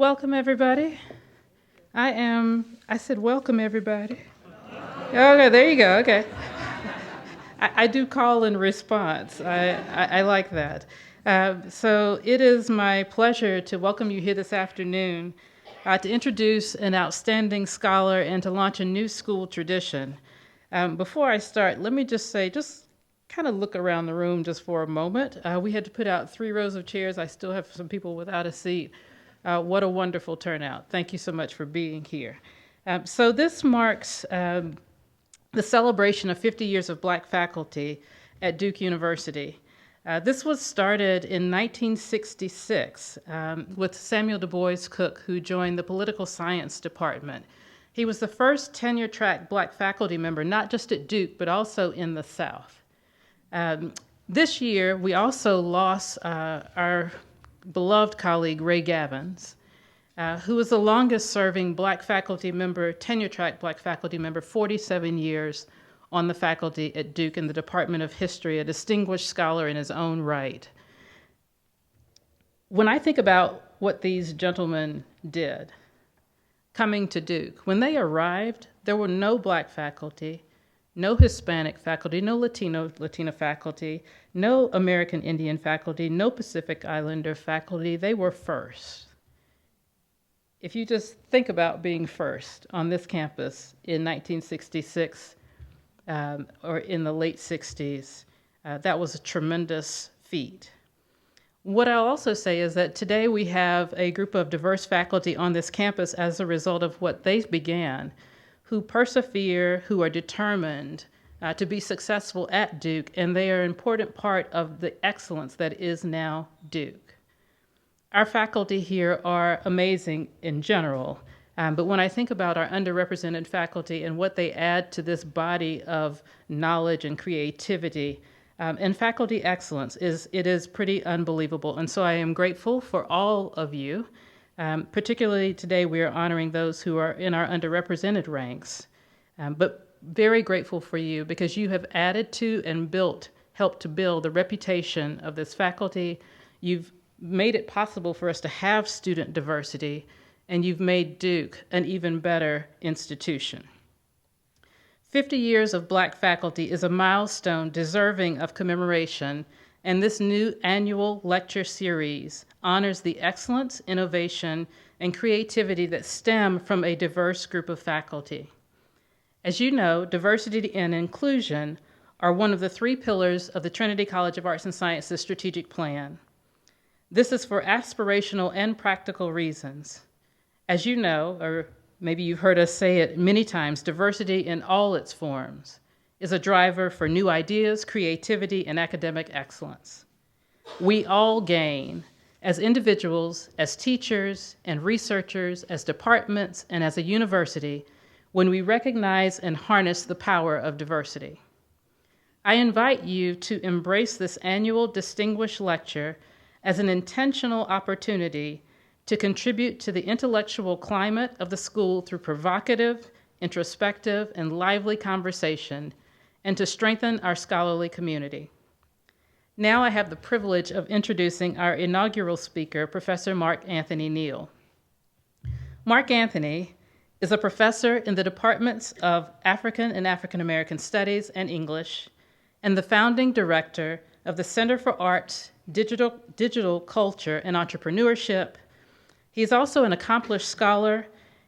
Welcome, everybody. I said welcome, everybody. Okay, there you go, okay. I do call and response. I like that. So it is my pleasure to welcome you here this afternoon to introduce an outstanding scholar and to launch a new school tradition. Before I start, let me just say, just kind of look around the room just for a moment. We had to put out 3 rows of chairs. I still have some people without a seat. What a wonderful turnout. Thank you so much for being here. So this marks the celebration of 50 years of Black faculty at Duke University. This was started in 1966 with Samuel Du Bois Cook, who joined the political science department. He was the first tenure-track Black faculty member, not just at Duke, but also in the South. This year, we also lost our beloved colleague, Ray Gavins, who was the longest serving Black faculty member, tenure-track Black faculty member, 47 years on the faculty at Duke in the Department of History, a distinguished scholar in his own right. When I think about what these gentlemen did coming to Duke, when they arrived, there were no Black faculty, no Hispanic faculty, no Latina faculty, no American Indian faculty, no Pacific Islander faculty. They were first. If you just think about being first on this campus in 1966 or in the late 60s, that was a tremendous feat. What I'll also say is that today we have a group of diverse faculty on this campus as a result of what they began, who persevere, who are determined to be successful at Duke, and they are an important part of the excellence that is now Duke. Our faculty here are amazing in general, but when I think about our underrepresented faculty and what they add to this body of knowledge and creativity, and faculty excellence, it is pretty unbelievable. And so I am grateful for all of you. Particularly today, we are honoring those who are in our underrepresented ranks, but very grateful for you because you have added to and helped to build the reputation of this faculty. You've made it possible for us to have student diversity, and you've made Duke an even better institution. 50 years of Black faculty is a milestone deserving of commemoration, and this new annual lecture series honors the excellence, innovation, and creativity that stem from a diverse group of faculty. As you know, diversity and inclusion are one of the 3 pillars of the Trinity College of Arts and Sciences strategic plan. This is for aspirational and practical reasons. As you know, or maybe you've heard us say it many times, diversity in all its forms is a driver for new ideas, creativity, and academic excellence. We all gain as individuals, as teachers and researchers, as departments, and as a university when we recognize and harness the power of diversity. I invite you to embrace this annual distinguished lecture as an intentional opportunity to contribute to the intellectual climate of the school through provocative, introspective, and lively conversation, and to strengthen our scholarly community. Now I have the privilege of introducing our inaugural speaker, Professor Mark Anthony Neal. Mark Anthony is a professor in the departments of African and African American Studies and English, and the founding director of the Center for Arts, Digital Culture, and Entrepreneurship. He is also an accomplished scholar.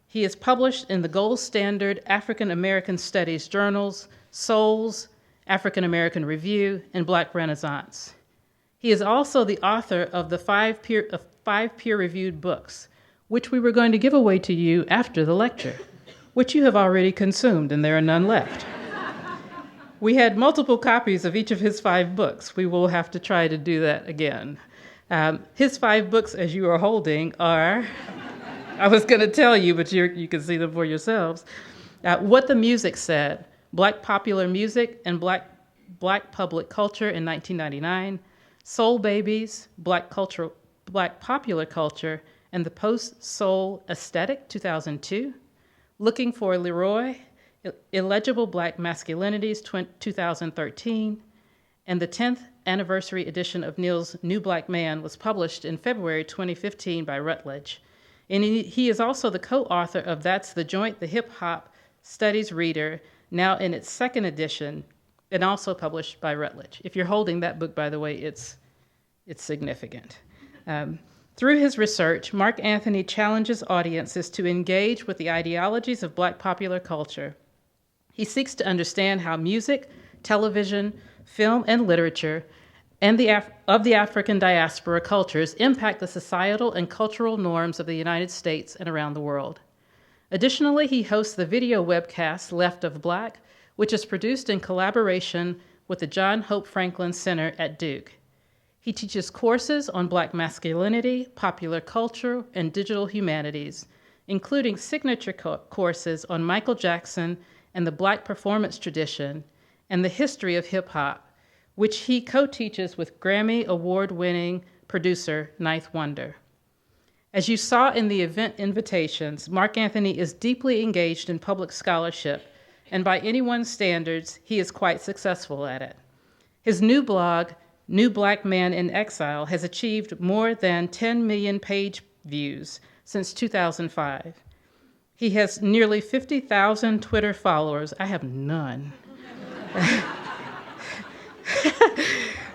He is published in the gold standard African American Studies journals, Souls, African American Review, and Black Renaissance. He is also the author of the 5 peer-reviewed books, which we were going to give away to you after the lecture, which you have already consumed, and there are none left. We had multiple copies of each of his 5 books. We will have to try to do that again. His 5 books, as you are holding, are, I was going to tell you, but you can see them for yourselves. What the Music Said, Black Popular Music and Black Public Culture in 1999, Soul Babies, Black Popular Culture, and the Post-Soul Aesthetic, 2002, Looking for Leroy, Illegible Black Masculinities, 2013, and the 10th anniversary edition of Neal's New Black Man was published in February 2015 by Routledge. And he is also the co-author of That's the Joint, the Hip Hop Studies Reader, now in its second edition, and also published by Routledge. If you're holding that book, by the way, it's significant. Through his research, Mark Anthony challenges audiences to engage with the ideologies of Black popular culture. He seeks to understand how music, television, film, and literature and the African diaspora cultures impact the societal and cultural norms of the United States and around the world. Additionally, he hosts the video webcast Left of Black, which is produced in collaboration with the John Hope Franklin Center at Duke. He teaches courses on Black masculinity, popular culture, and digital humanities, including signature courses on Michael Jackson and the Black performance tradition and the history of hip hop, which he co-teaches with Grammy Award-winning producer Ninth Wonder. As you saw in the event invitations, Mark Anthony is deeply engaged in public scholarship, and by anyone's standards, he is quite successful at it. His new blog, New Black Man in Exile, has achieved more than 10 million page views since 2005. He has nearly 50,000 Twitter followers. I have none.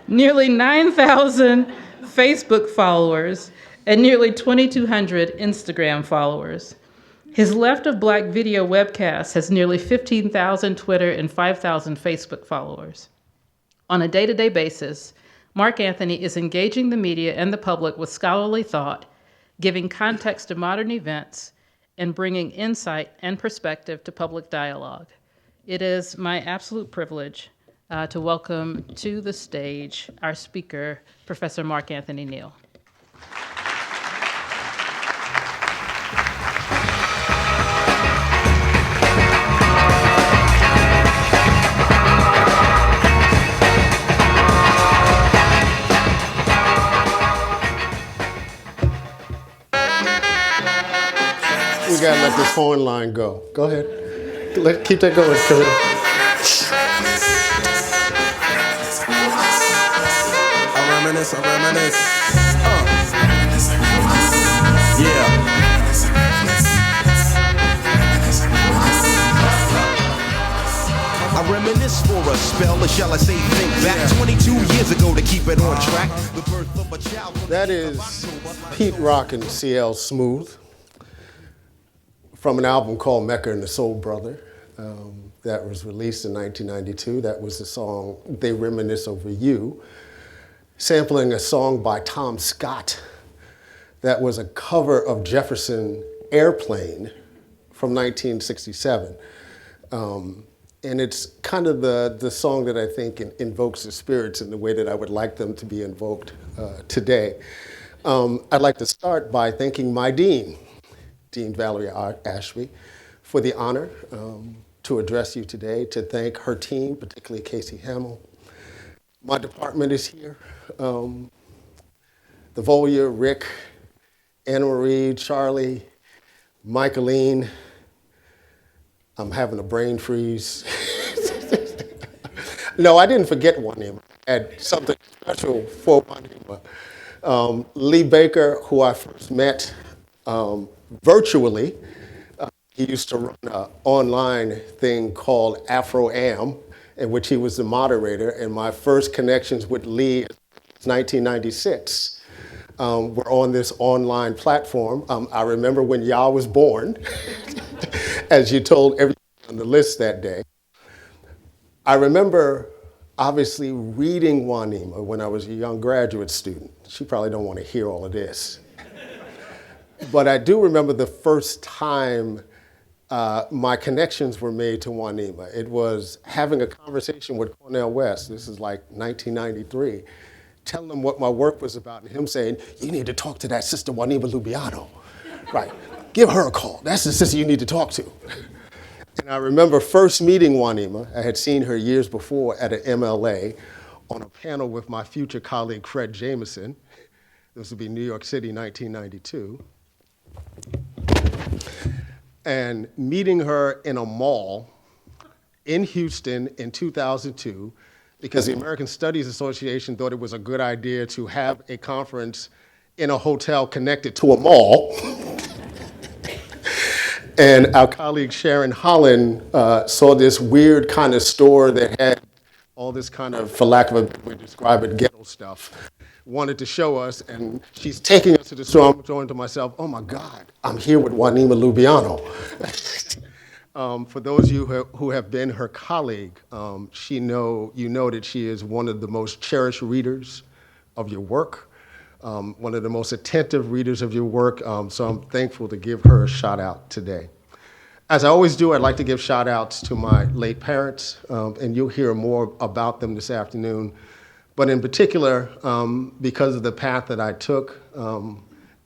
Nearly 9,000 Facebook followers, and nearly 2,200 Instagram followers. His Left of Black video webcast has nearly 15,000 Twitter and 5,000 Facebook followers. On a day-to-day basis, Mark Anthony is engaging the media and the public with scholarly thought, giving context to modern events, and bringing insight and perspective to public dialogue. It is my absolute privilege to welcome to the stage our speaker, Professor Mark Anthony Neal. We gotta let this horn line go. Go ahead. Keep that going, Kevin. I reminisce. Yeah. I reminisce for a spell, or shall I say think back 22 years ago to keep it on track. The birth of a child. That is Pete Rock and CL Smooth from an album called Mecca and the Soul Brother that was released in 1992. That was the song They Reminisce Over You, sampling a song by Tom Scott that was a cover of Jefferson Airplane from 1967. And it's kind of the song that I think invokes the spirits in the way that I would like them to be invoked today. I'd like to start by thanking my dean, Dean Valerie Ashby, for the honor to address you today, to thank her team, particularly Casey Hamill. My department is here. The Volia, Rick, Anna Marie, Charlie, Michaeline. I'm having a brain freeze. No, I didn't forget Juanima. I had something special for Juanima. Lee Baker, who I first met virtually. He used to run an online thing called Afro-Am, in which he was the moderator, and my first connections with Lee is 1996. We're on this online platform. I remember when Yah was born, as you told everyone on the list that day. I remember obviously reading Juanima when I was a young graduate student. She probably don't want to hear all of this. But I do remember the first time my connections were made to Juanima. It was having a conversation with Cornel West. This is like 1993. Telling him what my work was about, and him saying, you need to talk to that sister Juanima Lubiano. Right, give her a call. That's the sister you need to talk to. And I remember first meeting Juanima. I had seen her years before at an MLA on a panel with my future colleague, Fred Jameson. This would be New York City, 1992. And meeting her in a mall in Houston in 2002, because the American Studies Association thought it was a good idea to have a conference in a hotel connected to a mall. And our colleague Sharon Holland saw this weird kind of store that had all this kind of, for lack of a better way to describe it, ghetto stuff. Wanted to show us, and she's taking us to the store. I'm going to myself, oh my God, I'm here with Juanima Lubiano. For those of you who have been her colleague, you know that she is one of the most cherished readers of your work, one of the most attentive readers of your work, so I'm thankful to give her a shout out today. As I always do, I'd like to give shout outs to my late parents, and you'll hear more about them this afternoon. But in particular, because of the path that I took,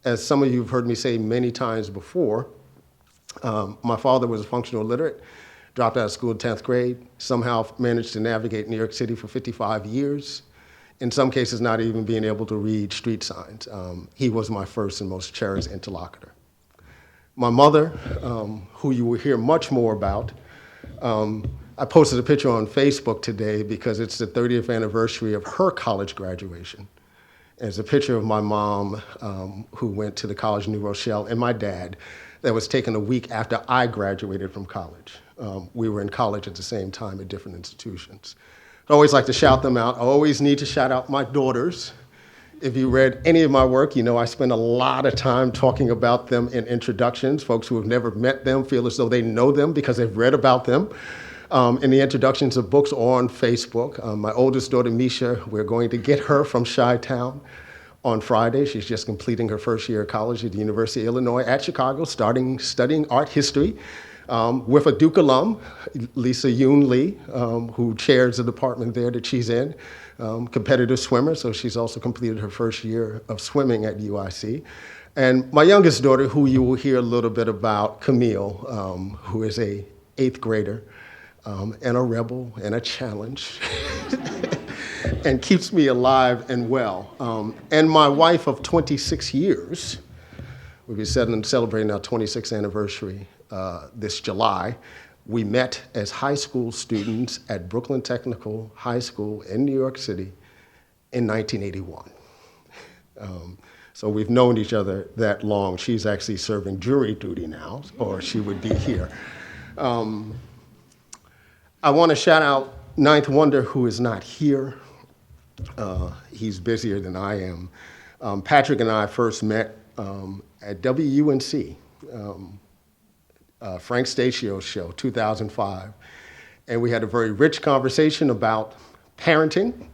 as some of you have heard me say many times before, my father was a functional illiterate, dropped out of school in 10th grade, somehow managed to navigate New York City for 55 years, in some cases not even being able to read street signs. He was my first and most cherished interlocutor. My mother, who you will hear much more about, I posted a picture on Facebook today because it's the 30th anniversary of her college graduation. And it's a picture of my mom, who went to the College of New Rochelle, and my dad, that was taken a week after I graduated from college. We were in college at the same time at different institutions. I always like to shout them out. I always need to shout out my daughters. If you read any of my work, you know I spend a lot of time talking about them in introductions. Folks who have never met them feel as though they know them because they've read about them. In the introductions of books on Facebook. My oldest daughter, Misha, we're going to get her from Chi-Town on Friday. She's just completing her first year of college at the University of Illinois at Chicago, studying art history with a Duke alum, Lisa Yoon Lee, who chairs the department there that she's in, competitive swimmer, so she's also completed her first year of swimming at UIC. And my youngest daughter, who you will hear a little bit about, Camille, who is a 8th grader, and a rebel and a challenge, and keeps me alive and well. And my wife of 26 years, we'll be celebrating our 26th anniversary this July. We met as high school students at Brooklyn Technical High School in New York City in 1981. So we've known each other that long. She's actually serving jury duty now, or she would be here. I want to shout out Ninth Wonder, who is not here. He's busier than I am. Patrick and I first met at WUNC, Frank Stacio's show, 2005. And we had a very rich conversation about parenting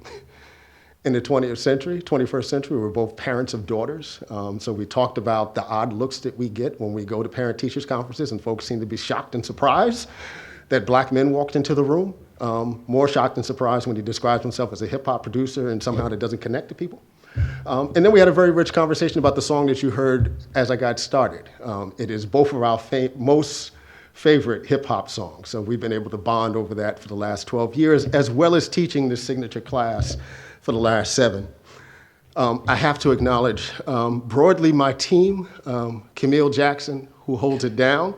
in the 20th century, 21st century. We're both parents of daughters. So we talked about the odd looks that we get when we go to parent-teachers conferences, and folks seem to be shocked and surprised that black men walked into the room, more shocked and surprised when he describes himself as a hip-hop producer and somehow that doesn't connect to people. And then we had a very rich conversation about the song that you heard as I got started. It is both of our most favorite hip-hop songs, so we've been able to bond over that for the last 12 years, as well as teaching the signature class for the last 7. I have to acknowledge broadly my team, Camille Jackson, who holds it down,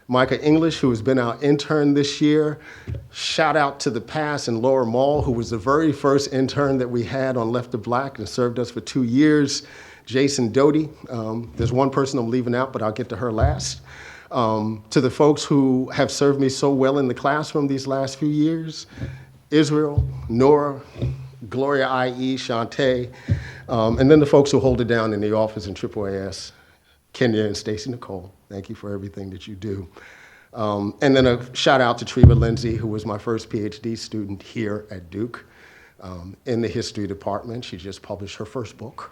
Micah English, who has been our intern this year. Shout out to the past and Laura Mall, who was the very first intern that we had on Left of Black and served us for 2 years. Jason Doty. There's one person I'm leaving out, but I'll get to her last. To the folks who have served me so well in the classroom these last few years, Israel, Nora, Gloria I.E., Shantae, and then the folks who hold it down in the office in AAAS, Kenya and Stacy Nicole. Thank you for everything that you do. And then a shout out to Treva Lindsay, who was my first PhD student here at Duke in the history department. She just published her first book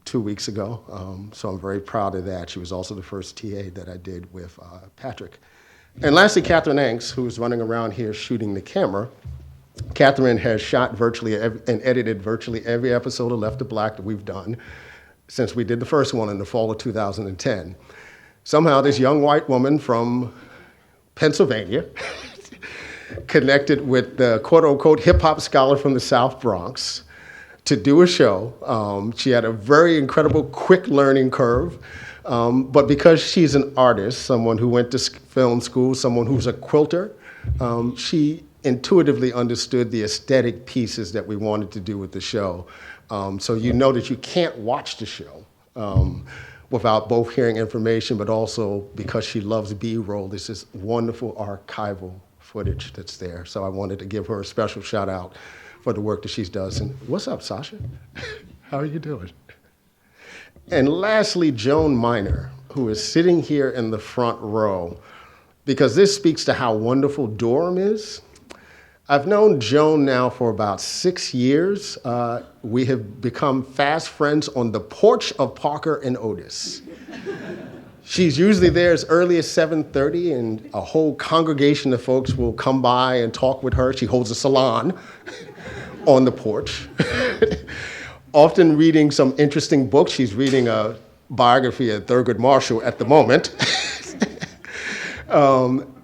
2 weeks ago, so I'm very proud of that. She was also the first TA that I did with Patrick. And lastly, Catherine Anks, who's running around here shooting the camera. Catherine has shot virtually and edited virtually every episode of Left of Black that we've done since we did the first one in the fall of 2010. Somehow this young white woman from Pennsylvania connected with the quote-unquote hip-hop scholar from the South Bronx to do a show. She had a very incredible quick learning curve, but because she's an artist, someone who went to film school, someone who's a quilter, she intuitively understood the aesthetic pieces that we wanted to do with the show. So you know that you can't watch the show without both hearing information, but also because she loves B-roll. There's this wonderful archival footage that's there. So I wanted to give her a special shout out for the work that she does. And what's up, Sasha? How are you doing? And lastly, Joan Miner, who is sitting here in the front row, because this speaks to how wonderful Durham is. I've known Joan now for about 6 years. We have become fast friends on the porch of Parker and Otis. She's usually there as early as 7:30, and a whole congregation of folks will come by and talk with her. She holds a salon on the porch, often reading some interesting books. She's reading a biography of Thurgood Marshall at the moment.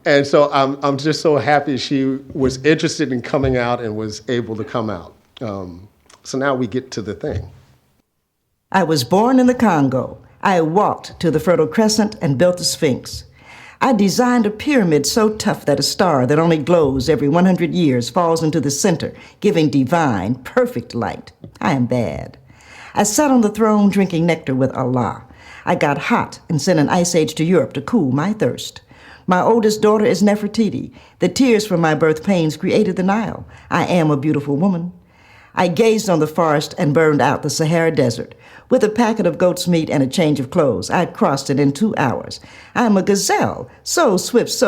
And so I'm just so happy she was interested in coming out and was able to come out. So now we get to the thing. I was born in the Congo. I walked to the Fertile Crescent and built the Sphinx. I designed a pyramid so tough that a star that only glows every 100 years falls into the center, giving divine, perfect light. I am bad. I sat on the throne drinking nectar with Allah. I got hot and sent an ice age to Europe to cool my thirst. My oldest daughter is Nefertiti. The tears from my birth pains created the Nile. I am a beautiful woman. I gazed on the forest and burned out the Sahara Desert. With a packet of goat's meat and a change of clothes, I crossed it in 2 hours. I am a gazelle, so swift,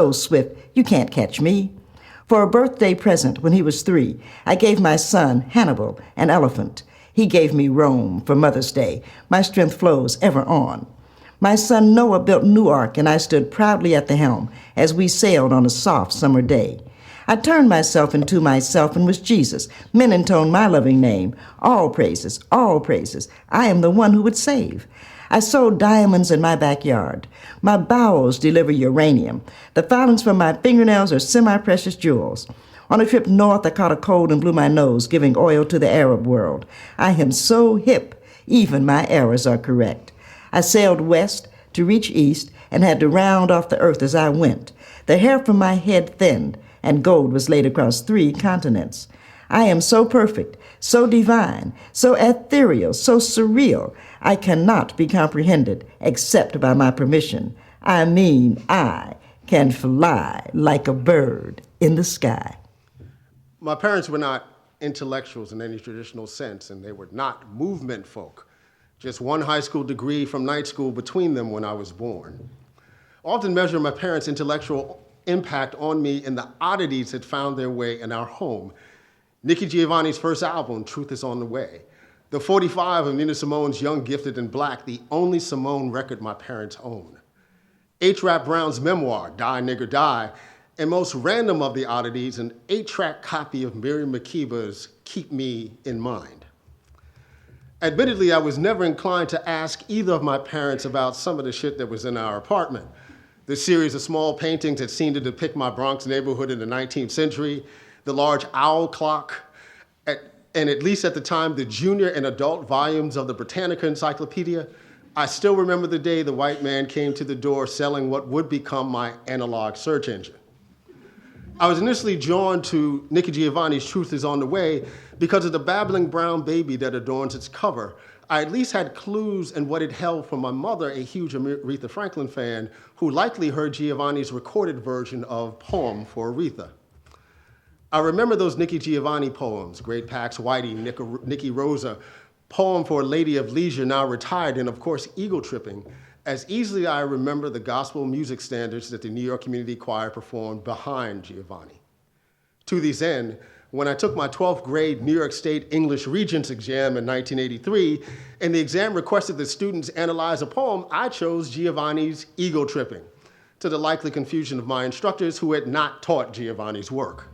you can't catch me. For a birthday present when he was 3, I gave my son, Hannibal, an elephant. He gave me Rome for Mother's Day. My strength flows ever on. My son Noah built Newark, and I stood proudly at the helm as we sailed on a soft summer day. I turned myself into myself and was Jesus. Men intoned my loving name. All praises, I am the one who would save. I sold diamonds in my backyard. My bowels deliver uranium. The filings from my fingernails are semi-precious jewels. On a trip north, I caught a cold and blew my nose, giving oil to the Arab world. I am so hip, even my errors are correct. I sailed west to reach east and had to round off the earth as I went. The hair from my head thinned, and gold was laid across 3 continents. I am so perfect, so divine, so ethereal, so surreal, I cannot be comprehended except by my permission. I mean, I can fly like a bird in the sky. My parents were not intellectuals in any traditional sense, and they were not movement folk. Just 1 high school degree from night school between them when I was born. I often measure my parents' intellectual impact on me in the oddities that found their way in our home. Nikki Giovanni's first album, Truth Is On The Way. The 45 of Nina Simone's Young, Gifted, and Black, the only Simone record my parents own. H. Rap Brown's memoir, Die Nigger Die, and most random of the oddities, an 8-track copy of Miriam Makeba's Keep Me in Mind. Admittedly, I was never inclined to ask either of my parents about some of the shit that was in our apartment. The series of small paintings that seemed to depict my Bronx neighborhood in the 19th century, the large owl clock, and at least at the time, the junior and adult volumes of the Britannica Encyclopedia. I still remember the day the white man came to the door selling what would become my analog search engine. I was initially drawn to Nikki Giovanni's Truth Is On The Way because of the babbling brown baby that adorns its cover. I at least had clues in what it held from my mother, a huge Aretha Franklin fan, who likely heard Giovanni's recorded version of Poem for Aretha. I remember those Nikki Giovanni poems, Great Pax Whitey, Nikki Rosa, Poem for a Lady of Leisure, now retired, and of course, Eagle Tripping. As easily I remember the gospel music standards that the New York Community Choir performed behind Giovanni. To this end, when I took my 12th grade New York State English Regents exam in 1983, and the exam requested that students analyze a poem, I chose Giovanni's Eagle Tripping, to the likely confusion of my instructors who had not taught Giovanni's work.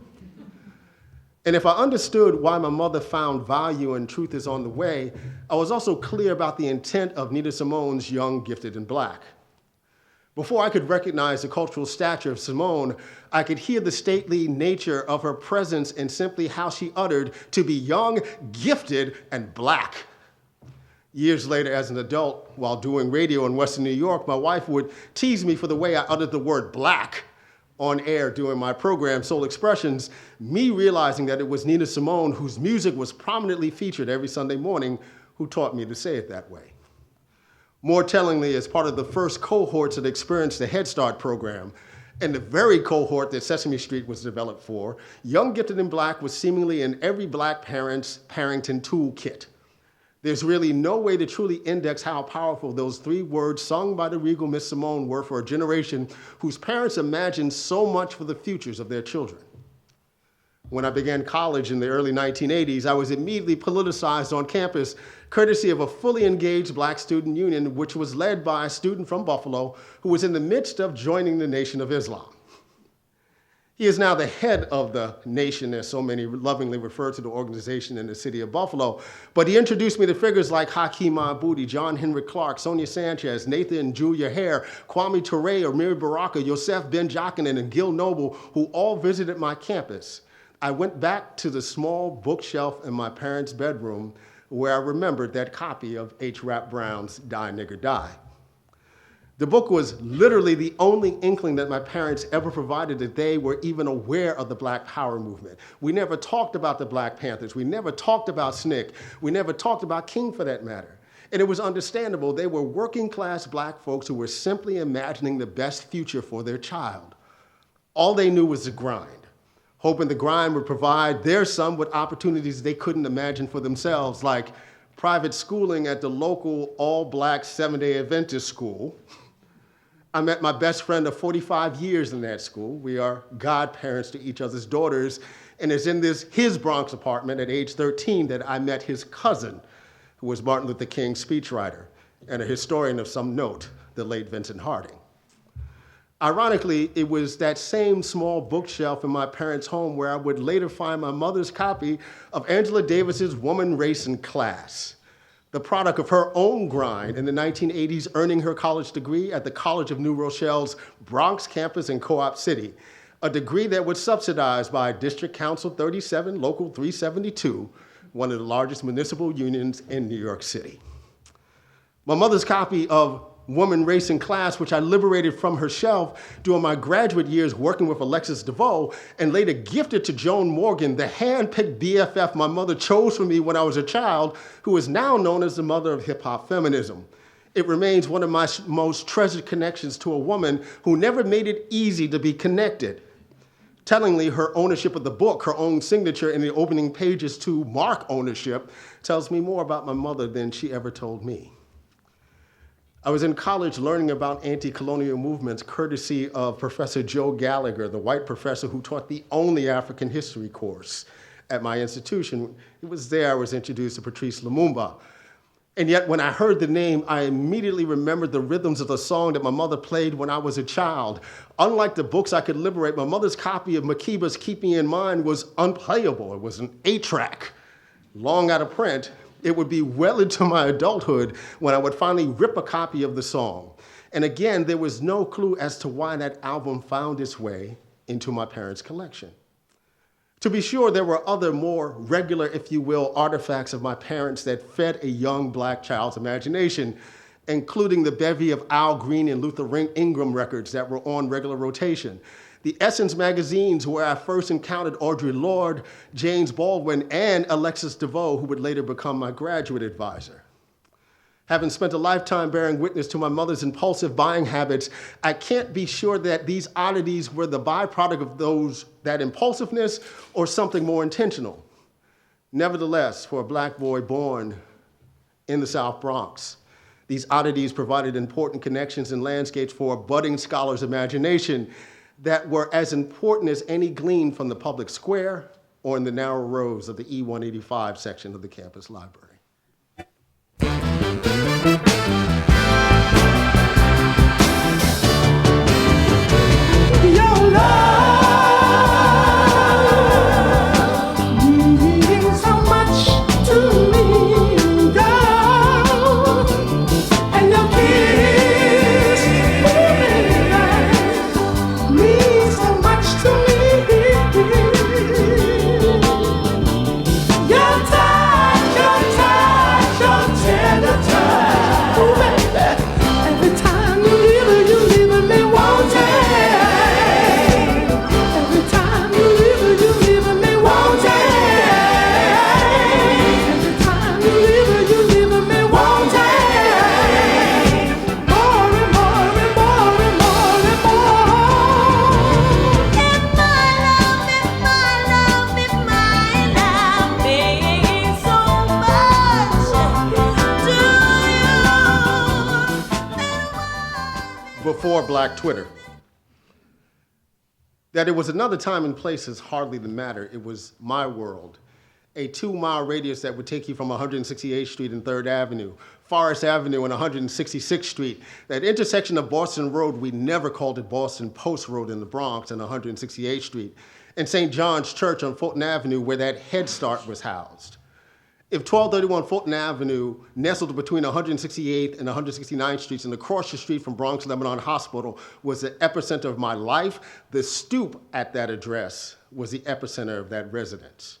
And if I understood why my mother found value in Truth Is On The Way, I was also clear about the intent of Nina Simone's Young, Gifted, and Black. Before I could recognize the cultural stature of Simone, I could hear the stately nature of her presence in simply how she uttered to be young, gifted, and black. Years later, as an adult, while doing radio in Western New York, my wife would tease me for the way I uttered the word black on air during my program, Soul Expressions, me realizing that it was Nina Simone, whose music was prominently featured every Sunday morning, who taught me to say it that way. More tellingly, as part of the first cohorts that experienced the Head Start program, and the very cohort that Sesame Street was developed for, Young, Gifted, and Black was seemingly in every Black parent's parenting toolkit. There's really no way to truly index how powerful those 3 words sung by the regal Miss Simone were for a generation whose parents imagined so much for the futures of their children. When I began college in the early 1980s, I was immediately politicized on campus, courtesy of a fully engaged Black student union, which was led by a student from Buffalo who was in the midst of joining the Nation of Islam. He is now the head of the Nation, as so many lovingly refer to the organization in the city of Buffalo. But he introduced me to figures like Hakeem Mahmoudi, John Henry Clark, Sonia Sanchez, Nathan and Julia Hare, Kwame Ture, Amiri Baraka, Yosef Ben Jochannan, and Gil Noble, who all visited my campus. I went back to the small bookshelf in my parents' bedroom where I remembered that copy of H. Rap Brown's Die Nigger Die. The book was literally the only inkling that my parents ever provided that they were even aware of the Black Power movement. We never talked about the Black Panthers. We never talked about SNCC. We never talked about King, for that matter. And it was understandable. They were working class Black folks who were simply imagining the best future for their child. All they knew was the grind, hoping the grind would provide their son with opportunities they couldn't imagine for themselves, like private schooling at the local all-Black 7-day Adventist school. I met my best friend of 45 years in that school. We are godparents to each other's daughters, and it's in his Bronx apartment at age 13 that I met his cousin, who was Martin Luther King's speechwriter and a historian of some note, the late Vincent Harding. Ironically, it was that same small bookshelf in my parents' home where I would later find my mother's copy of Angela Davis's Woman, Race, and Class, the product of her own grind in the 1980s, earning her college degree at the College of New Rochelle's Bronx campus in Co-op City, a degree that was subsidized by District Council 37, Local 372, one of the largest municipal unions in New York City. My mother's copy of Woman, Race, and Class, which I liberated from her shelf during my graduate years working with Alexis DeVoe, and later gifted to Joan Morgan, the hand-picked BFF my mother chose for me when I was a child, who is now known as the mother of hip-hop feminism. It remains one of my most treasured connections to a woman who never made it easy to be connected. Tellingly, her ownership of the book, her own signature in the opening pages to mark ownership, tells me more about my mother than she ever told me. I was in college learning about anti-colonial movements courtesy of Professor Joe Gallagher, the white professor who taught the only African history course at my institution. It was there I was introduced to Patrice Lumumba. And yet when I heard the name, I immediately remembered the rhythms of the song that my mother played when I was a child. Unlike the books I could liberate, my mother's copy of Makiba's Keep Me in Mind was unplayable. It was an 8-track, long out of print. It would be well into my adulthood when I would finally rip a copy of the song. And again, there was no clue as to why that album found its way into my parents' collection. To be sure, there were other more regular, if you will, artifacts of my parents that fed a young Black child's imagination, including the bevy of Al Green and Luther Ingram records that were on regular rotation, the Essence magazines where I first encountered Audre Lorde, James Baldwin, and Alexis DeVoe, who would later become my graduate advisor. Having spent a lifetime bearing witness to my mother's impulsive buying habits, I can't be sure that these oddities were the byproduct of that impulsiveness or something more intentional. Nevertheless, for a Black boy born in the South Bronx, these oddities provided important connections and landscapes for a budding scholar's imagination that were as important as any gleaned from the public square or in the narrow rows of the E185 section of the campus library. Your love means so much to me, girl, and your kiss means so much to me. Your touch before Black Twitter. That it was another time and place is hardly the matter. It was my world, a 2-mile radius that would take you from 168th Street and 3rd Avenue, Forest Avenue and 166th Street, that intersection of Boston Road, we never called it Boston Post Road in the Bronx and 168th Street, and St. John's Church on Fulton Avenue where that Head Start was housed. If 1231 Fulton Avenue, nestled between 168th and 169th Streets and across the street from Bronx Lebanon Hospital, was the epicenter of my life, the stoop at that address was the epicenter of that residence.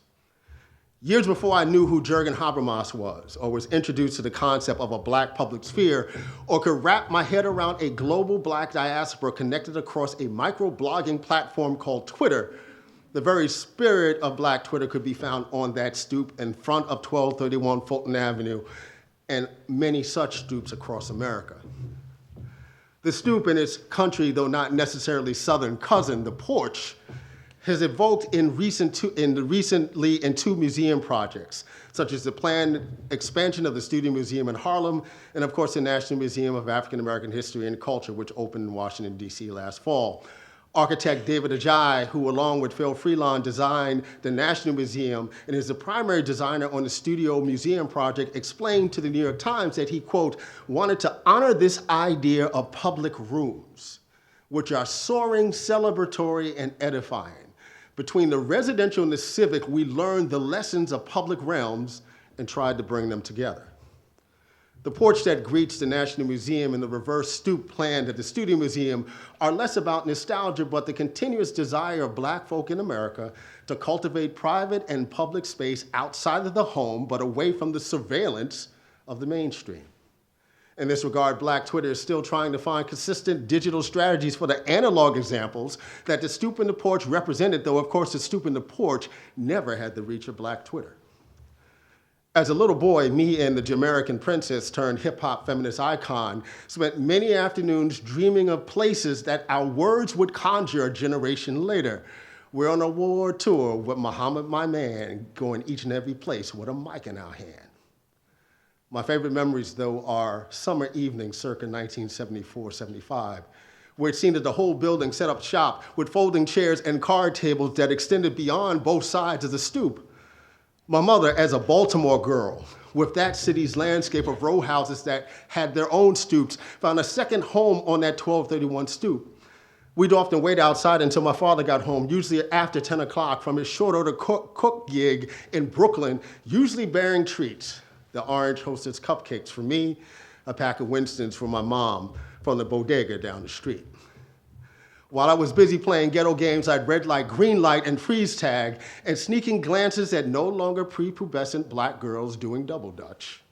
Years before I knew who Jürgen Habermas was, or was introduced to the concept of a black public sphere, or could wrap my head around a global black diaspora connected across a micro-blogging platform called Twitter, the very spirit of Black Twitter could be found on that stoop in front of 1231 Fulton Avenue and many such stoops across America. The stoop in its country, though not necessarily Southern cousin, the porch, has evoked recently in 2 museum projects, such as the planned expansion of the Studio Museum in Harlem, and of course the National Museum of African American History and Culture, which opened in Washington, D.C. last fall. Architect David Ajay, who along with Phil Freelon designed the National Museum and is the primary designer on the Studio Museum project, explained to the New York Times that he, quote, wanted to honor this idea of public rooms, which are soaring, celebratory, and edifying. Between the residential and the civic, we learned the lessons of public realms and tried to bring them together. The porch that greets the National Museum and the reverse stoop planned at the Studio Museum are less about nostalgia, but the continuous desire of Black folk in America to cultivate private and public space outside of the home, but away from the surveillance of the mainstream. In this regard, Black Twitter is still trying to find consistent digital strategies for the analog examples that the stoop and the porch represented, though of course the stoop and the porch never had the reach of Black Twitter. As a little boy, me and the Jamaican princess turned hip-hop feminist icon spent many afternoons dreaming of places that our words would conjure a generation later. We're on a world tour with Muhammad, my man, going each and every place with a mic in our hand. My favorite memories, though, are summer evenings circa 1974-75, where it seemed that the whole building set up shop with folding chairs and card tables that extended beyond both sides of the stoop. My mother, as a Baltimore girl, with that city's landscape of row houses that had their own stoops, found a second home on that 1231 stoop. We'd often wait outside until my father got home, usually after 10 o'clock from his short order cook gig in Brooklyn, usually bearing treats. The Orange Hostess cupcakes for me, a pack of Winston's for my mom from the bodega down the street. While I was busy playing ghetto games, I'd red light, green light, and freeze tag, and sneaking glances at no longer prepubescent Black girls doing double dutch.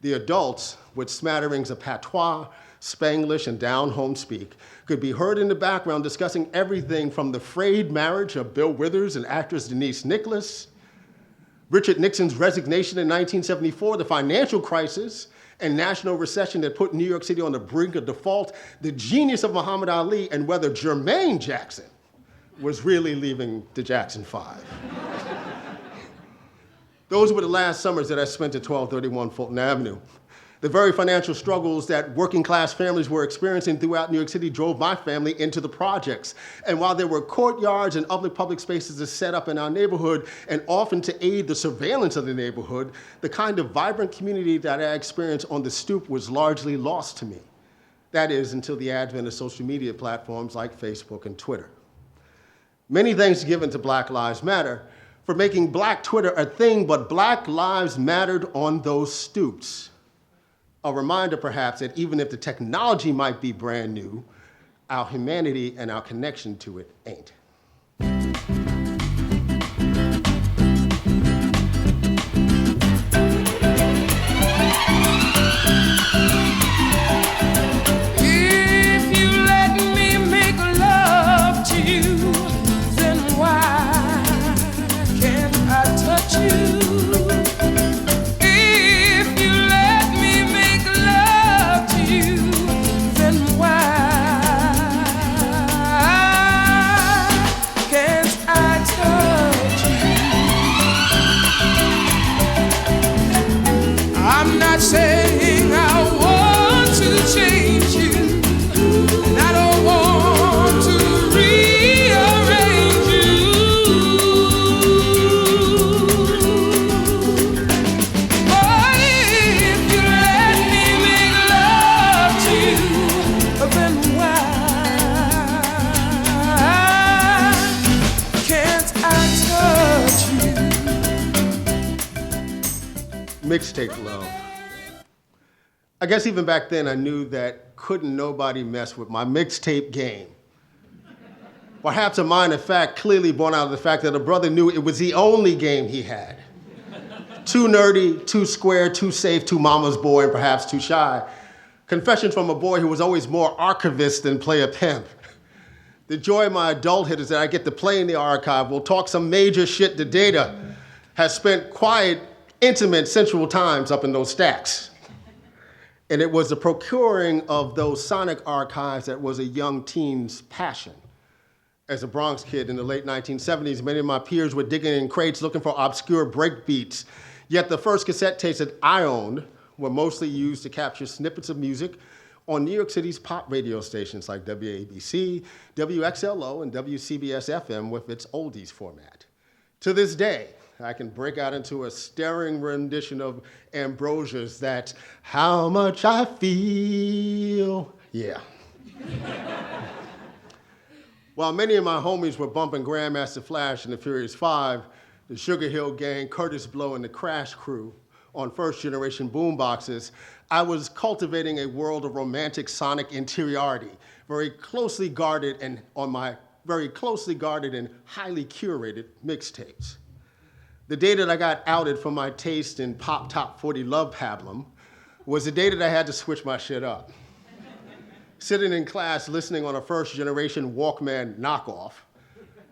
The adults, with smatterings of patois, Spanglish, and down-home speak, could be heard in the background discussing everything from the frayed marriage of Bill Withers and actress Denise Nicholas, Richard Nixon's resignation in 1974, the financial crisis, and national recession that put New York City on the brink of default, the genius of Muhammad Ali, and whether Jermaine Jackson was really leaving the Jackson 5. Those were the last summers that I spent at 1231 Fulton Avenue. The very financial struggles that working class families were experiencing throughout New York City drove my family into the projects. And while there were courtyards and other public spaces to set up in our neighborhood, and often to aid the surveillance of the neighborhood, the kind of vibrant community that I experienced on the stoop was largely lost to me. That is, until the advent of social media platforms like Facebook and Twitter. Many thanks given to Black Lives Matter for making Black Twitter a thing, but Black lives mattered on those stoops. A reminder, perhaps, that even if the technology might be brand new, our humanity and our connection to it ain't. If you let me make love to you, then why can't I touch you? Why mixtape love. I guess even back then I knew that couldn't nobody mess with my mixtape game. Perhaps a minor fact clearly born out of the fact that a brother knew it was the only game he had. Too nerdy, too square, too safe, too mama's boy, and perhaps too shy. Confessions from a boy who was always more archivist than player pimp. The joy of my adulthood is that I get to play in the archive. We'll talk some major shit. The data has spent quiet, intimate, sensual times up in those stacks. And it was the procuring of those sonic archives that was a young teen's passion. As a Bronx kid in the late 1970s, many of my peers were digging in crates looking for obscure break beats. Yet the first cassette tapes that I owned were mostly used to capture snippets of music on New York City's pop radio stations like WABC, WXLO, and WCBS-FM with its oldies format. To this day, I can break out into a stirring rendition of Ambrosia's that "How Much I Feel." Yeah. While many of my homies were bumping Grandmaster Flash and the Furious Five, the Sugar Hill Gang, Curtis Blow, and the Crash Crew on first-generation boomboxes, I was cultivating a world of romantic sonic interiority, very closely guarded and highly curated mixtapes. The day that I got outed for my taste in pop top 40 love pablum was the day that I had to switch my shit up. Sitting in class listening on a first-generation Walkman knockoff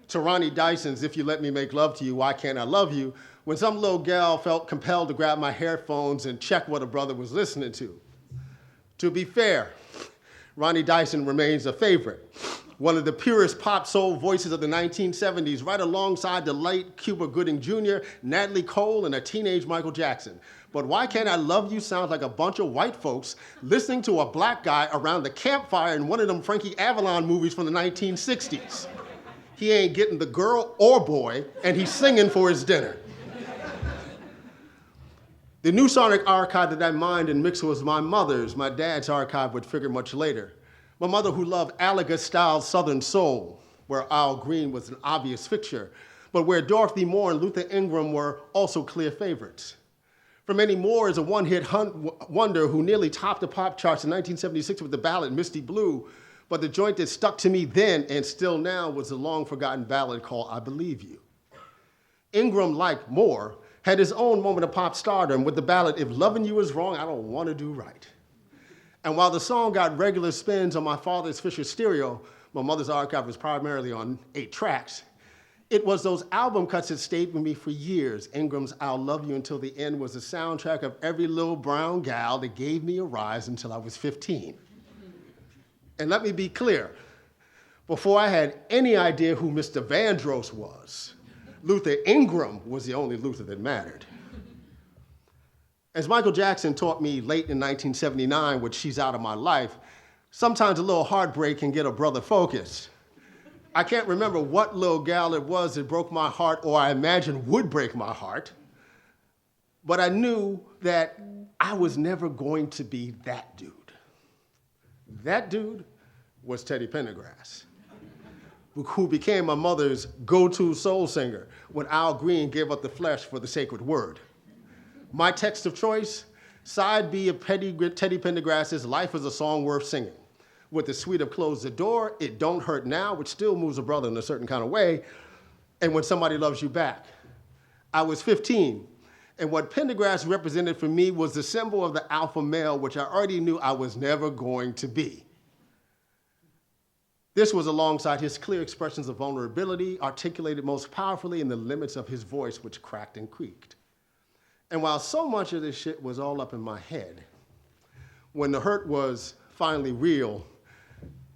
to Ronnie Dyson's "If You Let Me Make Love to You, Why Can't I Love You," when some little gal felt compelled to grab my headphones and check what a brother was listening to. To be fair, Ronnie Dyson remains a favorite, one of the purest pop soul voices of the 1970s, right alongside the late Cuba Gooding Jr., Natalie Cole, and a teenage Michael Jackson. But "Why Can't I Love You" sounds like a bunch of white folks listening to a black guy around the campfire in one of them Frankie Avalon movies from the 1960s. He ain't getting the girl or boy, and he's singing for his dinner. The new sonic archive that I mined and mixed was my mother's. My dad's archive would figure much later. My mother, who loved Alaga-style Southern soul, where Al Green was an obvious fixture, but where Dorothy Moore and Luther Ingram were also clear favorites. For many, Moore is a one-hit wonder who nearly topped the pop charts in 1976 with the ballad Misty Blue, but the joint that stuck to me then and still now was the long-forgotten ballad called "I Believe You." Ingram, like Moore, had his own moment of pop stardom with the ballad "If Loving You Is Wrong, I Don't Want to Do Right." And while the song got regular spins on my father's Fisher stereo, my mother's archive was primarily on 8 tracks, it was those album cuts that stayed with me for years. Ingram's "I'll Love You Until the End" was the soundtrack of every little brown gal that gave me a rise until I was 15. And let me be clear, before I had any idea who Mr. Vandross was, Luther Ingram was the only Luther that mattered. As Michael Jackson taught me late in 1979 with "She's Out of My Life," sometimes a little heartbreak can get a brother focused. I can't remember what little gal it was that broke my heart or I imagined would break my heart, but I knew that I was never going to be that dude. That dude was Teddy Pendergrass, who became my mother's go-to soul singer when Al Green gave up the flesh for the sacred word. My text of choice, side B of Teddy Pendergrass's "Life is a Song Worth Singing," with the suite of "Close the Door," "It Don't Hurt Now," which still moves a brother in a certain kind of way, and "When Somebody Loves You Back." I was 15, and what Pendergrass represented for me was the symbol of the alpha male, which I already knew I was never going to be. This was alongside his clear expressions of vulnerability, articulated most powerfully in the limits of his voice, which cracked and creaked. And while so much of this shit was all up in my head, when the hurt was finally real,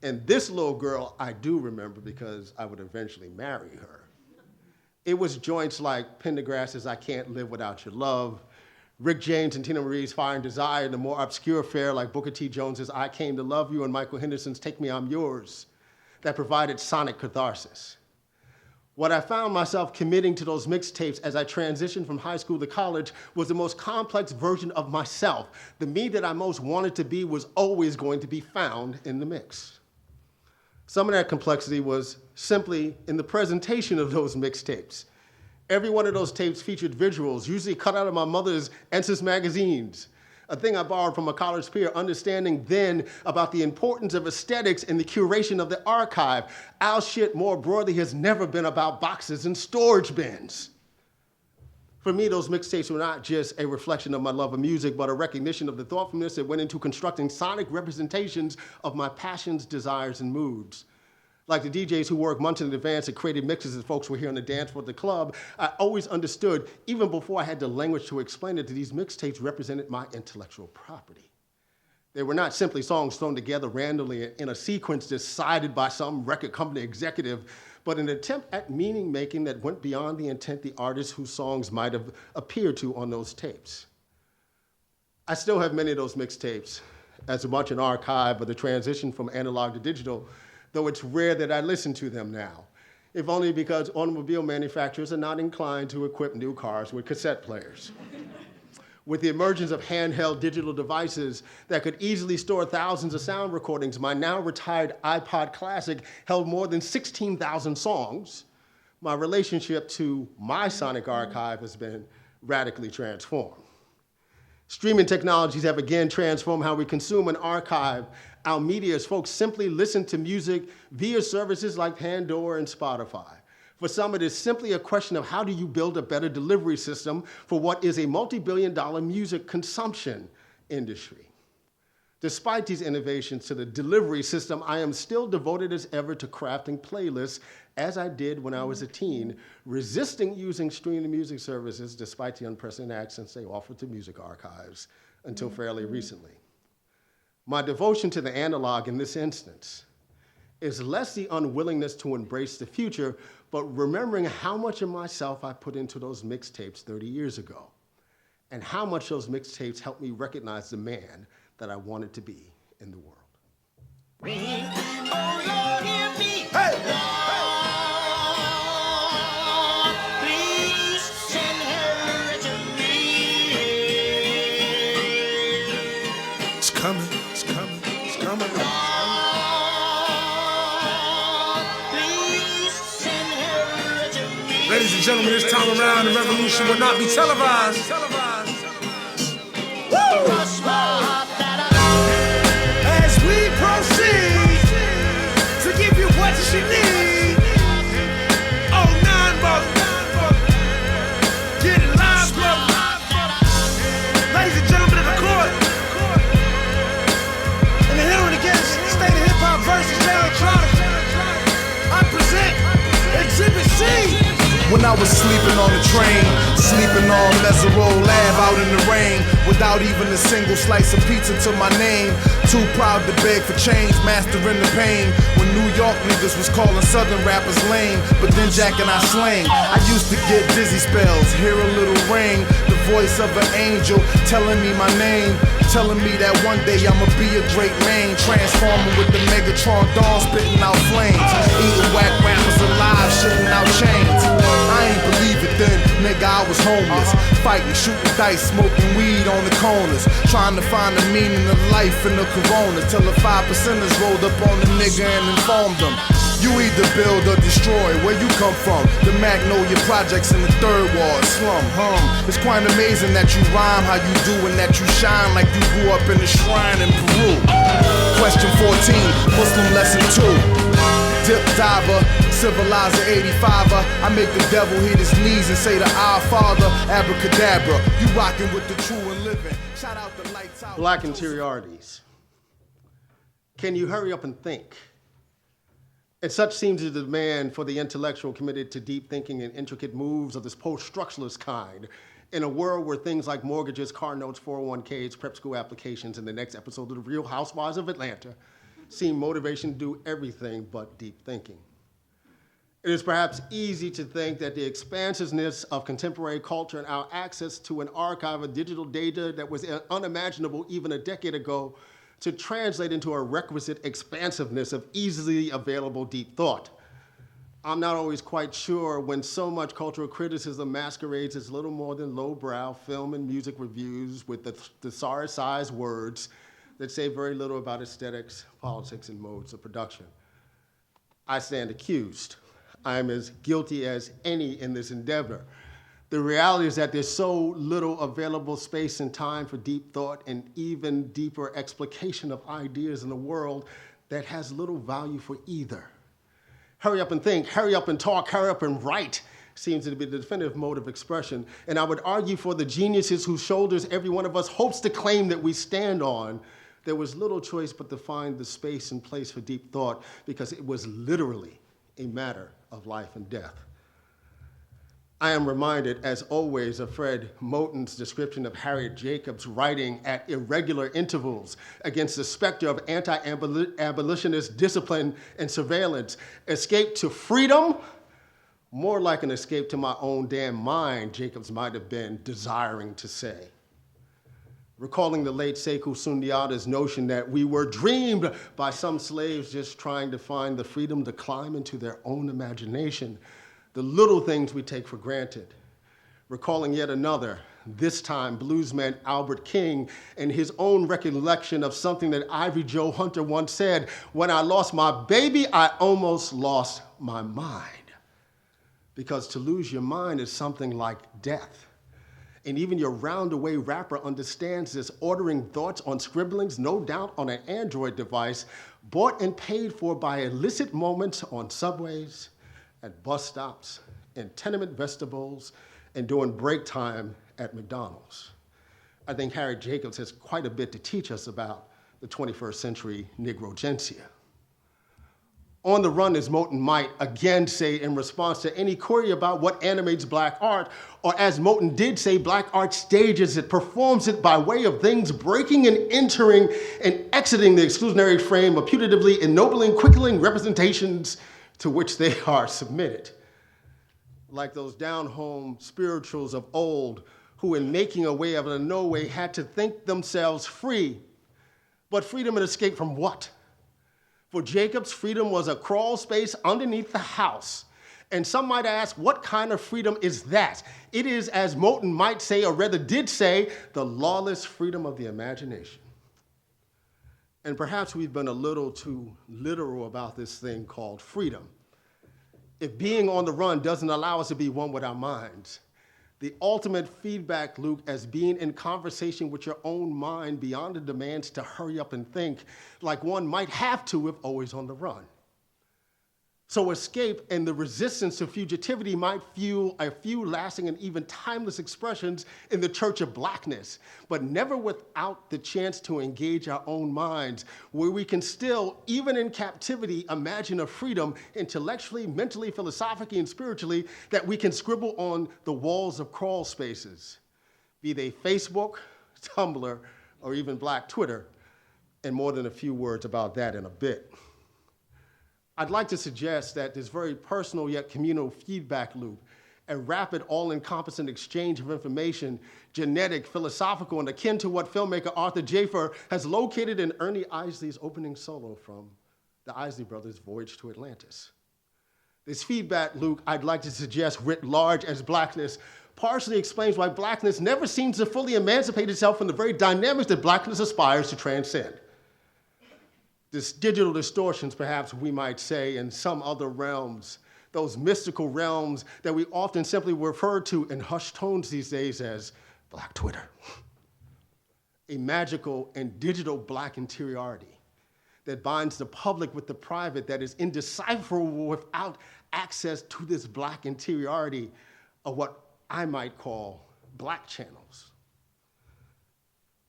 and this little girl I do remember because I would eventually marry her, it was joints like Pendergrass's "I Can't Live Without Your Love," Rick James and Tina Marie's "Fire and Desire," and the more obscure fare like Booker T. Jones's "I Came to Love You" and Michael Henderson's "Take Me, I'm Yours," that provided sonic catharsis. What I found myself committing to those mixtapes as I transitioned from high school to college was the most complex version of myself. The me that I most wanted to be was always going to be found in the mix. Some of that complexity was simply in the presentation of those mixtapes. Every one of those tapes featured visuals, usually cut out of my mother's Ensis magazines, a thing I borrowed from a college peer, understanding then about the importance of aesthetics in the curation of the archive. Our shit more broadly has never been about boxes and storage bins. For me, those mixtapes were not just a reflection of my love of music, but a recognition of the thoughtfulness that went into constructing sonic representations of my passions, desires, and moods. Like the DJs who worked months in advance and created mixes as folks were here on the dance floor at the club, I always understood, even before I had the language to explain it, that these mixtapes represented my intellectual property. They were not simply songs thrown together randomly in a sequence decided by some record company executive, but an attempt at meaning making that went beyond the intent the artists whose songs might have appeared to on those tapes. I still have many of those mixtapes, as much an archive of the transition from analog to digital, though it's rare that I listen to them now, if only because automobile manufacturers are not inclined to equip new cars with cassette players. With the emergence of handheld digital devices that could easily store thousands of sound recordings, my now retired iPod Classic held more than 16,000 songs. My relationship to my sonic archive has been radically transformed. Streaming technologies have again transformed how we consume and archive our media as folks simply listen to music via services like Pandora and Spotify. For some, it is simply a question of how do you build a better delivery system for what is a multi-billion-dollar music consumption industry. Despite these innovations to the delivery system, I am still devoted as ever to crafting playlists, as I did when I was a teen, resisting using streaming music services despite the unprecedented access they offer to music archives until fairly recently. My devotion to the analog in this instance is less the unwillingness to embrace the future, but remembering how much of myself I put into those mixtapes 30 years ago, and how much those mixtapes helped me recognize the man that I wanted to be in the world. Oh, Lord, hear me. Hey. Lord, please send her to me. It's coming, it's coming, it's coming. Lord, please send her to me. Ladies and gentlemen, this time around, the revolution will not be televised. Woo! As we proceed to give you what you need. Oh, 9 brother. Get it live, brother. Ladies and gentlemen of the court. And the hearing against State of Hip Hop versus Electronic. I present Exhibit C. When I was sleeping on the train, sleeping on Mesereau Lab out in the rain, without even a single slice of pizza to my name. Too proud to beg for change, mastering the pain. When New York niggas was calling Southern rappers lame, but then Jack and I slang. I used to get dizzy spells, hear a little ring, the voice of an angel telling me my name, telling me that one day I'ma be a great man, transforming with the Megatron dawn, spitting out flames, eating whack rappers alive, shitting out chains. I ain't believe it then, nigga, I was homeless, fighting, shooting dice, smoking weed on the corners, trying to find the meaning of life in the corona, till the 5%ers rolled up on the nigga and informed them. You either build or destroy, where you come from. The Magnolia Projects in the Third Ward slum, It's quite amazing that you rhyme how you do and that you shine like you grew up in a shrine in Peru. Question 14, Muslim lesson 2. Dip diver, civilizer 85er. I make the devil hit his knees and say to our Father, abracadabra. You rockin' with the true and living. Shout out the lights out. Black interiorities. Can you hurry up and think? And such seems the demand for the intellectual committed to deep thinking and intricate moves of this post-structuralist kind in a world where things like mortgages, car notes, 401ks, prep school applications, and the next episode of The Real Housewives of Atlanta seem motivation to do everything but deep thinking. It is perhaps easy to think that the expansiveness of contemporary culture and our access to an archive of digital data that was unimaginable even a decade ago to translate into a requisite expansiveness of easily available deep thought. I'm not always quite sure when so much cultural criticism masquerades as little more than lowbrow film and music reviews with the thesaurus-sized words that say very little about aesthetics, politics, and modes of production. I stand accused. I'm as guilty as any in this endeavor. The reality is that there's so little available space and time for deep thought and even deeper explication of ideas in the world that has little value for either. Hurry up and think, hurry up and talk, hurry up and write seems to be the definitive mode of expression. And I would argue for the geniuses whose shoulders every one of us hopes to claim that we stand on, there was little choice but to find the space and place for deep thought because it was literally a matter of life and death. I am reminded, as always, of Fred Moten's description of Harriet Jacobs writing at irregular intervals against the specter of anti-abolitionist discipline and surveillance. Escape to freedom? More like an escape to my own damn mind, Jacobs might have been desiring to say. Recalling the late Sekou Sundiata's notion that we were dreamed by some slaves just trying to find the freedom to climb into their own imagination, the little things we take for granted. Recalling yet another, this time bluesman Albert King and his own recollection of something that Ivy Jo Hunter once said, "When I lost my baby, I almost lost my mind." Because to lose your mind is something like death. And even your roundaway rapper understands this, ordering thoughts on scribblings, no doubt on an Android device, bought and paid for by illicit moments on subways, at bus stops, in tenement vestibules, and during break time at McDonald's. I think Harriet Jacobs has quite a bit to teach us about the 21st century Negrogentia. On the run, as Moten might again say in response to any query about what animates black art, or as Moten did say, black art stages it, performs it by way of things breaking and entering and exiting the exclusionary frame of putatively ennobling, quickling representations to which they are submitted. Like those down-home spirituals of old who in making a way of a no way had to think themselves free. But freedom and escape from what? For Jacobs, freedom was a crawl space underneath the house. And some might ask, what kind of freedom is that? It is, as Moten might say, or rather did say, the lawless freedom of the imagination. And perhaps we've been a little too literal about this thing called freedom. If being on the run doesn't allow us to be one with our minds, the ultimate feedback loop as being in conversation with your own mind beyond the demands to hurry up and think like one might have to if always on the run. So escape and the resistance to fugitivity might fuel a few lasting and even timeless expressions in the church of blackness, but never without the chance to engage our own minds, where we can still, even in captivity, imagine a freedom intellectually, mentally, philosophically, and spiritually that we can scribble on the walls of crawl spaces, be they Facebook, Tumblr, or even Black Twitter, and more than a few words about that in a bit. I'd like to suggest that this very personal yet communal feedback loop, a rapid, all-encompassing exchange of information, genetic, philosophical, and akin to what filmmaker Arthur Jafer has located in Ernie Isley's opening solo from the Isley Brothers' Voyage to Atlantis. This feedback loop, I'd like to suggest writ large as blackness, partially explains why blackness never seems to fully emancipate itself from the very dynamics that blackness aspires to transcend. This digital distortions, perhaps we might say, in some other realms, those mystical realms that we often simply refer to in hushed tones these days as Black Twitter. A magical and digital Black interiority that binds the public with the private, that is indecipherable without access to this Black interiority of what I might call Black channels.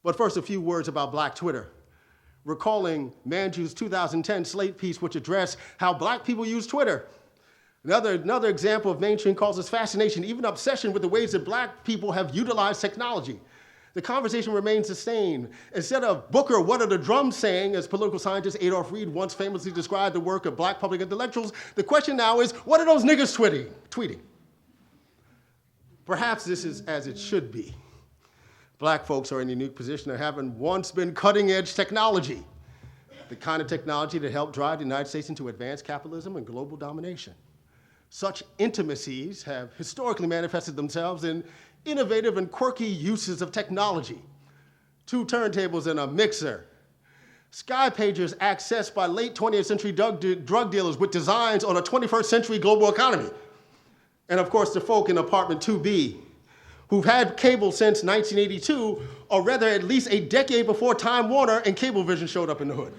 But first, a few words about Black Twitter. Recalling Manju's 2010 Slate piece, which addressed how Black people use Twitter. Another example of mainstream causes fascination, even obsession with the ways that Black people have utilized technology. The conversation remains the same. Instead of Booker, what are the drums saying, as political scientist Adolph Reed once famously described the work of Black public intellectuals, the question now is, what are those niggas tweeting? Perhaps this is as it should be. Black folks are in a unique position of having once been cutting-edge technology, the kind of technology that helped drive the United States into advanced capitalism and global domination. Such intimacies have historically manifested themselves in innovative and quirky uses of technology. 2 turntables and a mixer, Sky pagers accessed by late 20th century drug dealers with designs on a 21st century global economy. And of course, the folk in apartment 2B, who've had cable since 1982, or rather at least a decade before Time Warner and Cablevision showed up in the hood.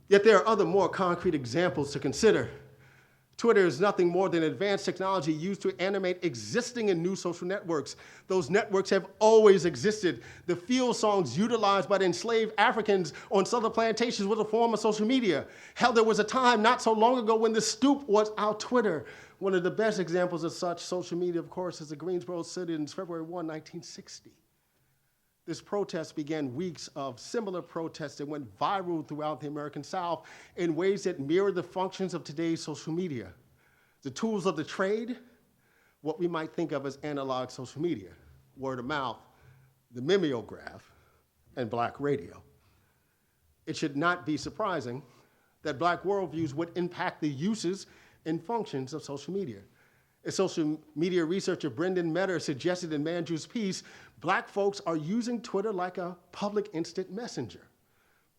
Yet there are other more concrete examples to consider. Twitter is nothing more than advanced technology used to animate existing and new social networks. Those networks have always existed. The field songs utilized by the enslaved Africans on southern plantations was a form of social media. Hell, there was a time not so long ago when the stoop was our Twitter. One of the best examples of such social media, of course, is the Greensboro sit-ins, February 1, 1960. This protest began weeks of similar protests that went viral throughout the American South in ways that mirror the functions of today's social media. The tools of the trade, what we might think of as analog social media, word of mouth, the mimeograph, and black radio. It should not be surprising that black worldviews would impact the uses and functions of social media. As social media researcher Brendan Metter suggested in Manju's piece, black folks are using Twitter like a public instant messenger.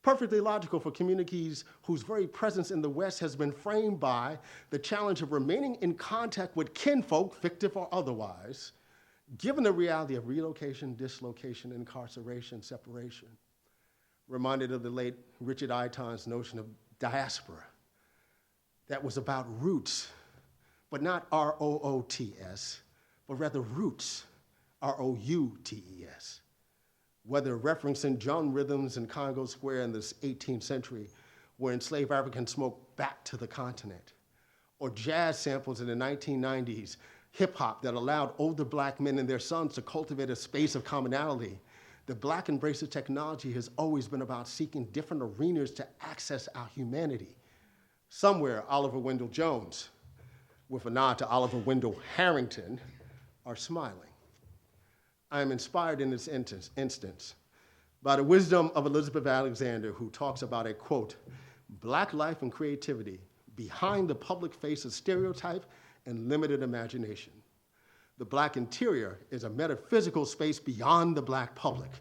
Perfectly logical for communities whose very presence in the West has been framed by the challenge of remaining in contact with kinfolk, fictive or otherwise, given the reality of relocation, dislocation, incarceration, separation. Reminded of the late Richard Iton's notion of diaspora. That was about roots, but not R-O-O-T-S, but rather roots, R-O-U-T-E-S. Whether referencing drum rhythms in Congo Square in the 18th century, where enslaved Africans smoked back to the continent, or jazz samples in the 1990s, hip-hop that allowed older black men and their sons to cultivate a space of commonality. The black embrace of technology has always been about seeking different arenas to access our humanity. Somewhere, Oliver Wendell Jones, with a nod to Oliver Wendell Harrington, are smiling. I am inspired in this instance by the wisdom of Elizabeth Alexander, who talks about a, quote, black life and creativity behind the public face of stereotype and limited imagination. The black interior is a metaphysical space beyond the black public.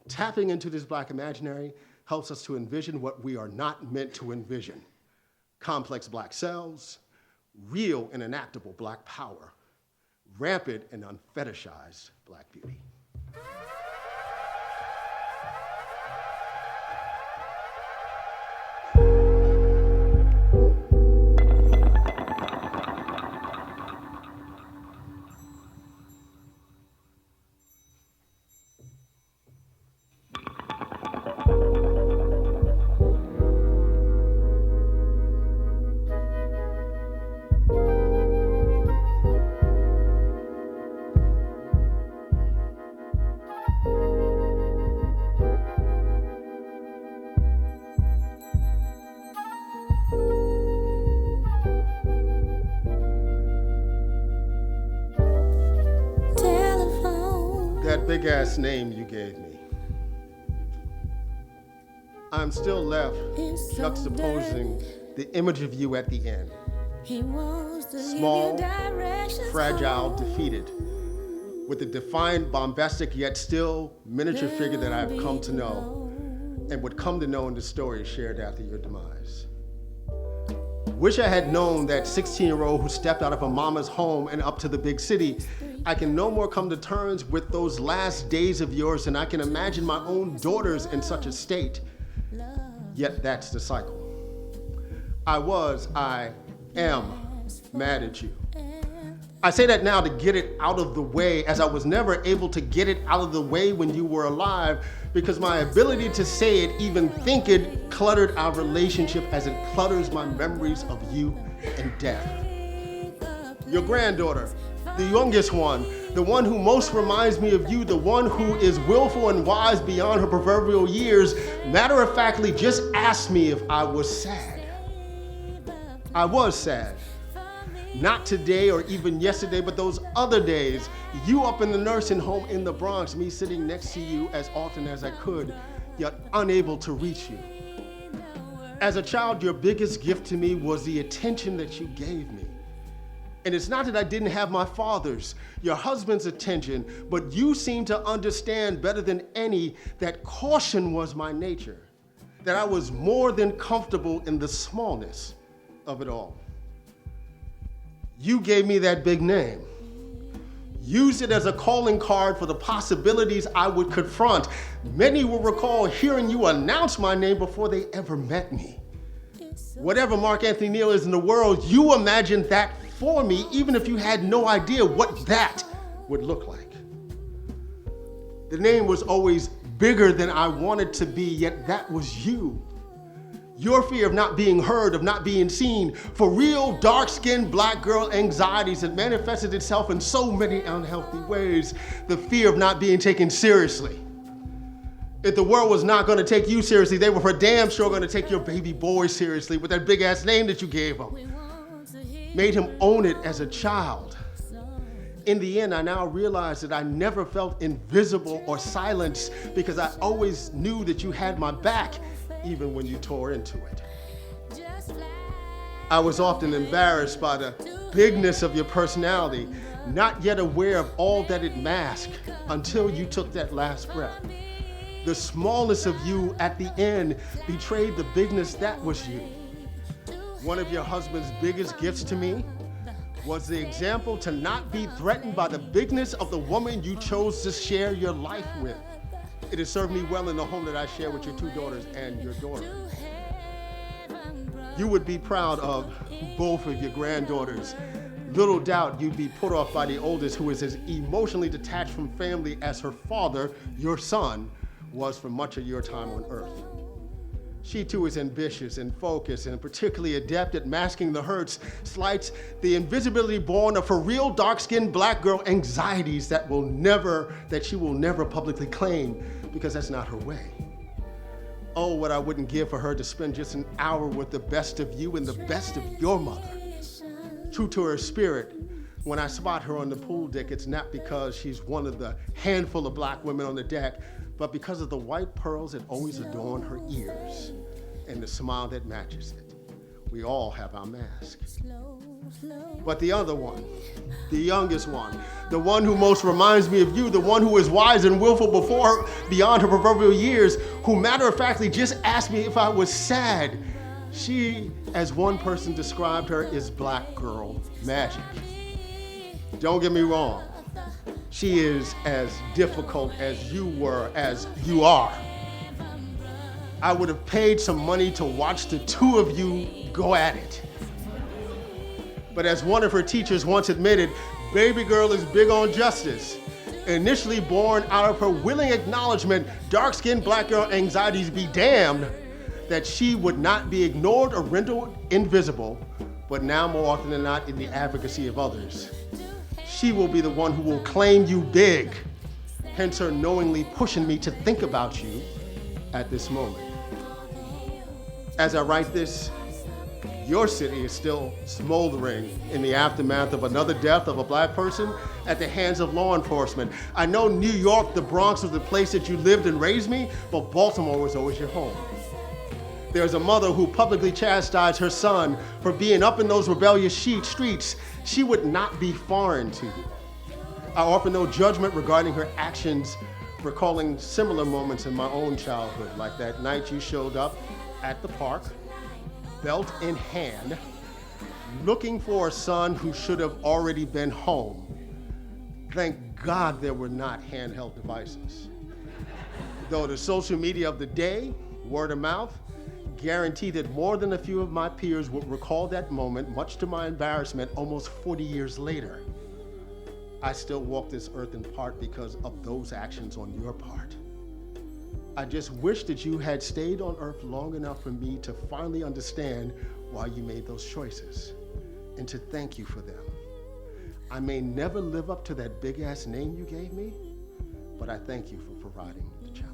Tapping into this black imaginary helps us to envision what we are not meant to envision. Complex black selves, real and enactable black power, rampant and unfetishized black beauty. Big-ass name you gave me. I'm still left juxtaposing the image of you at the end. Small, fragile, defeated, with the defiant, bombastic, yet still miniature figure that I've come to know and would come to know in the story shared after your demise. Wish I had known that 16-year-old who stepped out of her mama's home and up to the big city. I can no more come to terms with those last days of yours than I can imagine my own daughters in such a state. Yet that's the cycle. I am mad at you. I say that now to get it out of the way, as I was never able to get it out of the way when you were alive, because my ability to say it, even think it, cluttered our relationship as it clutters my memories of you and death. Your granddaughter, the youngest one, the one who most reminds me of you, the one who is willful and wise beyond her proverbial years, matter-of-factly just asked me if I was sad. I was sad. Not today or even yesterday, but those other days, you up in the nursing home in the Bronx, me sitting next to you as often as I could, yet unable to reach you. As a child, your biggest gift to me was the attention that you gave me. And it's not that I didn't have my father's, your husband's attention, but you seem to understand better than any that caution was my nature, that I was more than comfortable in the smallness of it all. You gave me that big name. Used it as a calling card for the possibilities I would confront. Many will recall hearing you announce my name before they ever met me. Whatever Mark Anthony Neal is in the world, you imagined that for me, even if you had no idea what that would look like. The name was always bigger than I wanted to be, yet that was you. Your fear of not being heard, of not being seen, for real dark-skinned black girl anxieties that manifested itself in so many unhealthy ways. The fear of not being taken seriously. If the world was not gonna take you seriously, they were for damn sure gonna take your baby boy seriously with that big ass name that you gave him. Made him own it as a child. In the end, I now realize that I never felt invisible or silenced because I always knew that you had my back, even when you tore into it. I was often embarrassed by the bigness of your personality, not yet aware of all that it masked until you took that last breath. The smallness of you at the end betrayed the bigness that was you. One of your husband's biggest gifts to me was the example to not be threatened by the bigness of the woman you chose to share your life with. It has served me well in the home that I share with your two daughters and your daughter. You would be proud of both of your granddaughters. Little doubt you'd be put off by the oldest, who is as emotionally detached from family as her father, your son, was for much of your time on earth. She too is ambitious and focused and particularly adept at masking the hurts, slights, the invisibility born of her real dark-skinned black girl anxieties that she will never publicly claim because that's not her way. Oh, what I wouldn't give for her to spend just an hour with the best of you and the best of your mother. True to her spirit, when I spot her on the pool deck, it's not because she's one of the handful of black women on the deck, but because of the white pearls that always adorn her ears and the smile that matches it. We all have our masks. But the other one, the youngest one, the one who most reminds me of you, the one who is wise and willful before her, beyond her proverbial years, who matter-of-factly just asked me if I was sad. She, as one person described her, is black girl magic. Don't get me wrong. She is as difficult as you were, as you are. I would have paid some money to watch the two of you go at it. But as one of her teachers once admitted, baby girl is big on justice. Initially born out of her willing acknowledgement, dark-skinned black girl anxieties be damned, that she would not be ignored or rendered invisible, but now more often than not in the advocacy of others. She will be the one who will claim you big, hence her knowingly pushing me to think about you at this moment. As I write this, your city is still smoldering in the aftermath of another death of a black person at the hands of law enforcement. I know New York, the Bronx, was the place that you lived and raised me, but Baltimore was always your home. There's a mother who publicly chastised her son for being up in those rebellious streets. She would not be foreign to you. I offer no judgment regarding her actions, recalling similar moments in my own childhood, like that night you showed up at the park, belt in hand, looking for a son who should have already been home. Thank God there were not handheld devices. Though the social media of the day, word of mouth, guarantee that more than a few of my peers would recall that moment, much to my embarrassment, almost 40 years later. I still walk this earth in part because of those actions on your part. I just wish that you had stayed on earth long enough for me to finally understand why you made those choices and to thank you for them. I may never live up to that big ass name you gave me, but I thank you for providing the challenge.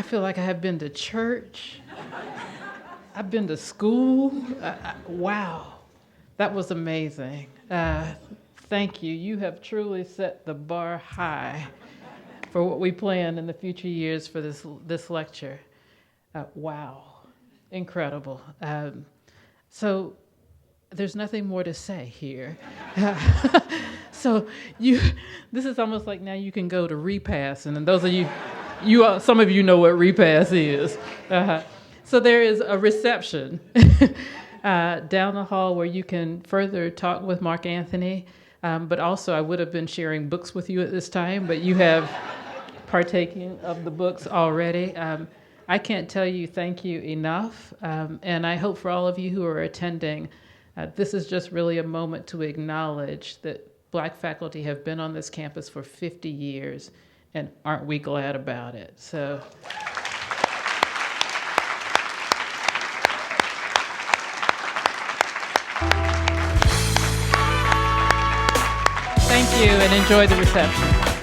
feel like I have been to church. I've been to school. Wow, that was amazing. Thank you. You have truly set the bar high for what we plan in the future years for this lecture. Wow, incredible. So there's nothing more to say here. So this is almost like now you can go to repass, and those of you, some of you know what repass is. So there is a reception down the hall where you can further talk with Mark Anthony, but also I would have been sharing books with you at this time, but you have partaking of the books already. I can't tell you thank you enough, and I hope for all of you who are attending, this is just really a moment to acknowledge that Black faculty have been on this campus for 50 years, and aren't we glad about it? So. Thank you, and enjoy the reception.